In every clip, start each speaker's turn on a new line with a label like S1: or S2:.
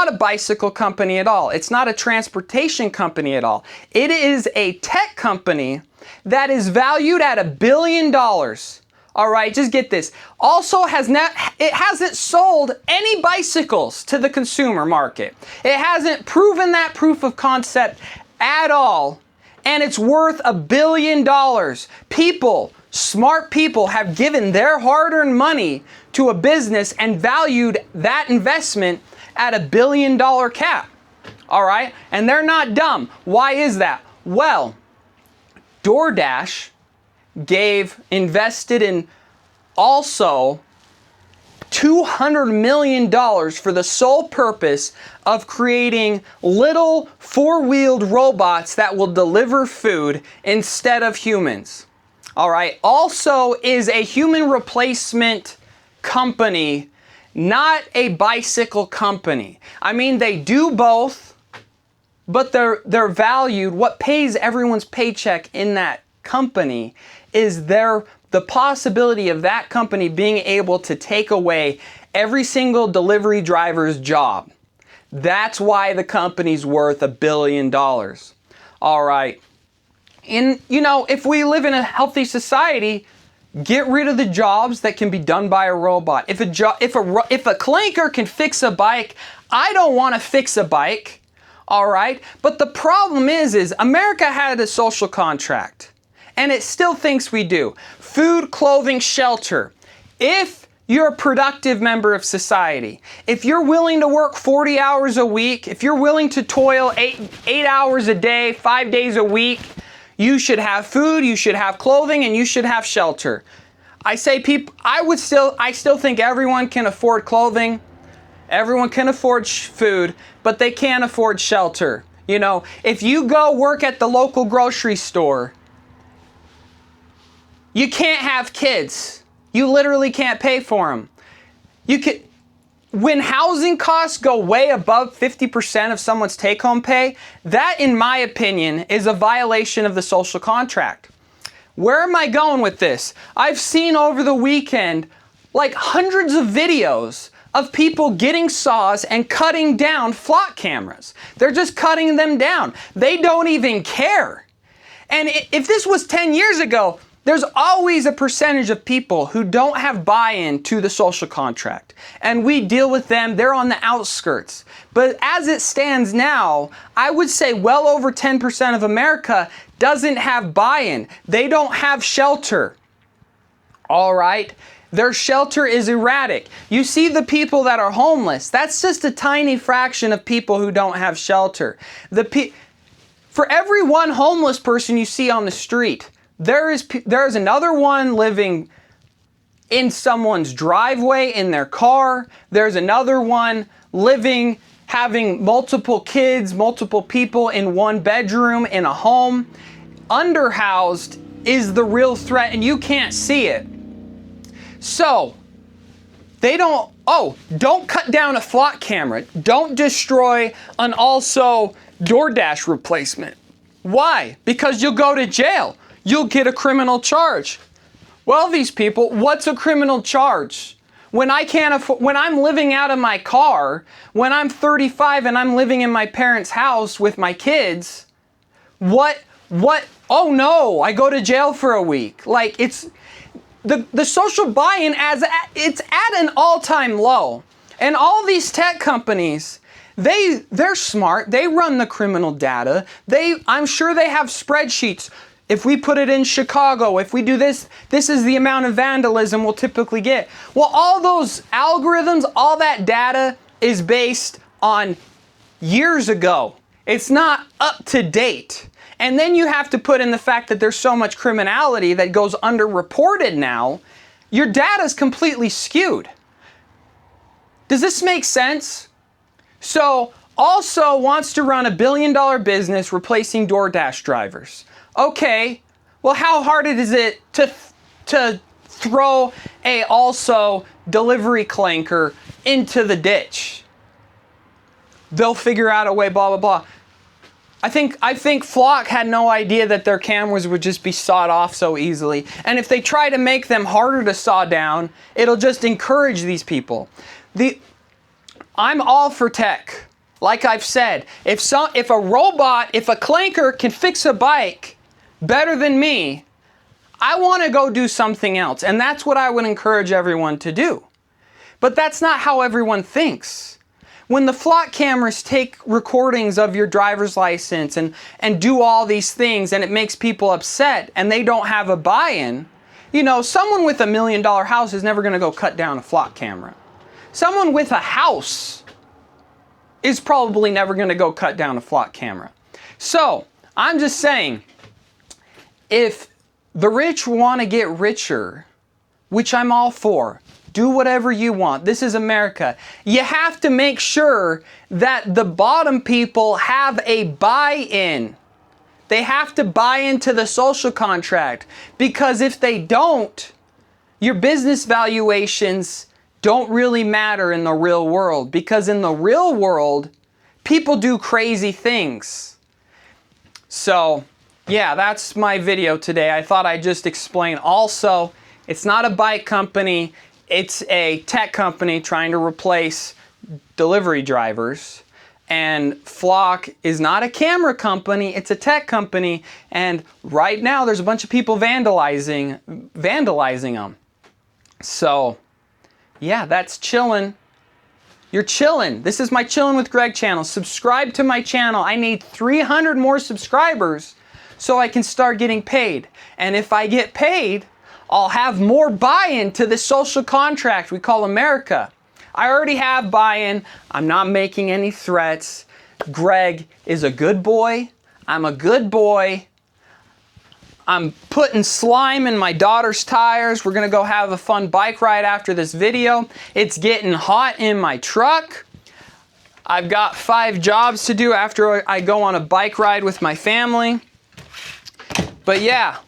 S1: not a bicycle company at all. It's not a transportation company at all. It is a tech company that is valued at $1 billion. All right, just get this. Also it hasn't sold any bicycles to the consumer market. It hasn't proven that proof of concept at all. And it's worth $1 billion. People, smart people, have given their hard-earned money to a business and valued that investment at $1 billion cap. All right, and they're not dumb. Why is that? Well, DoorDash invested in also $200 million for the sole purpose of creating little four-wheeled robots that will deliver food instead of humans. All right, also is a human replacement company, not a bicycle company. I mean, they do both, but they're valued. What pays everyone's paycheck in that company is the possibility of that company being able to take away every single delivery driver's job. That's why the company's worth $1 billion. All right. And, you know, if we live in a healthy society, get rid of the jobs that can be done by a robot. If a clanker can fix a bike, I don't want to fix a bike. All right. But the problem is America had a social contract. And it still thinks we do. Food, clothing, shelter. If you're a productive member of society, if you're willing to work 40 hours a week, if you're willing to toil 8 hours a day, 5 days a week, you should have food, you should have clothing, and you should have shelter. I still think everyone can afford clothing, everyone can afford food, but they can't afford shelter. You know, if you go work at the local grocery store, you can't have kids. You literally can't pay for them. When housing costs go way above 50% of someone's take-home pay, that, in my opinion, is a violation of the social contract. Where am I going with this? I've seen over the weekend like hundreds of videos of people getting saws and cutting down flock cameras. They're just cutting them down. They don't even care. And if this was 10 years ago, there's always a percentage of people who don't have buy-in to the social contract. And we deal with them, they're on the outskirts. But as it stands now, I would say well over 10% of America doesn't have buy-in. They don't have shelter. All right? Their shelter is erratic. You see the people that are homeless. That's just a tiny fraction of people who don't have shelter. For every one homeless person you see on the street, there is another one living in someone's driveway, in their car. There's another one having multiple kids, multiple people in one bedroom in a home. Underhoused is the real threat, and you can't see it. So, don't cut down a flock camera. Don't destroy an also DoorDash replacement. Why? Because you'll go to jail. You'll get a criminal charge. Well, these people, what's a criminal charge? When I'm living out of my car, when I'm 35 and I'm living in my parents' house with my kids, what, oh no, I go to jail for a week. Like, it's, the social buy-in, it's at an all-time low. And all these tech companies, they're smart. They run the criminal data. I'm sure they have spreadsheets. If we put it in Chicago, if we do this is the amount of vandalism we'll typically get. Well, all those algorithms, all that data is based on years ago. It's not up to date. And then you have to put in the fact that there's so much criminality that goes underreported now. Your data's completely skewed. Does this make sense? So, also wants to run $1 billion business replacing DoorDash drivers. Okay, well, how hard is it to throw a also delivery clanker into the ditch? They'll figure out a way, blah, blah, blah. I think Flock had no idea that their cameras would just be sawed off so easily. And if they try to make them harder to saw down, it'll just encourage these people. I'm all for tech. Like I've said, if a robot, if a clanker can fix a bike better than me, I want to go do something else. And that's what I would encourage everyone to do. But that's not how everyone thinks. When the flock cameras take recordings of your driver's license and do all these things, and it makes people upset and they don't have a buy-in, you know, someone with $1 million house is never going to go cut down a flock camera. Someone with a house is probably never going to go cut down a flock camera. So, I'm just saying, if the rich want to get richer, which I'm all for, do whatever you want. This is America. You have to make sure that the bottom people have a buy-in. They have to buy into the social contract, because if they don't, your business valuations don't really matter in the real world, because in the real world, people do crazy things. So, yeah, that's my video today. I thought I'd just explain. Also, it's not a bike company. It's a tech company trying to replace delivery drivers. And Flock is not a camera company, it's a tech company. And right now there's a bunch of people vandalizing them. So, yeah, that's chillin'. You're chillin'. This is my Chillin' with Greg channel. Subscribe to my channel. I need 300 more subscribers so I can start getting paid. And if I get paid, I'll have more buy-in to this social contract we call America. I already have buy-in. I'm not making any threats. Greg is a good boy. I'm a good boy. I'm putting slime in my daughter's tires. We're gonna go have a fun bike ride after this video. It's getting hot in my truck. I've got 5 jobs to do after I go on a bike ride with my family. But yeah,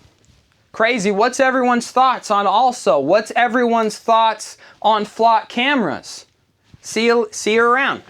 S1: crazy. What's everyone's thoughts on what's everyone's thoughts on flock cameras? See you around.